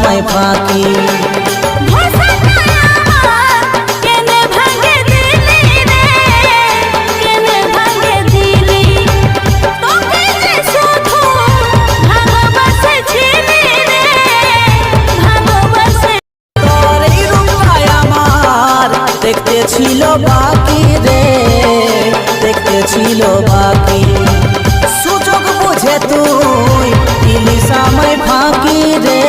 সময় ফাঁকি। দেখতে ছিল বাকি রে, দেখতে ছিল বাকি, সুযোগ বুঝে তুই দিলি সময় ফাঁকি রে।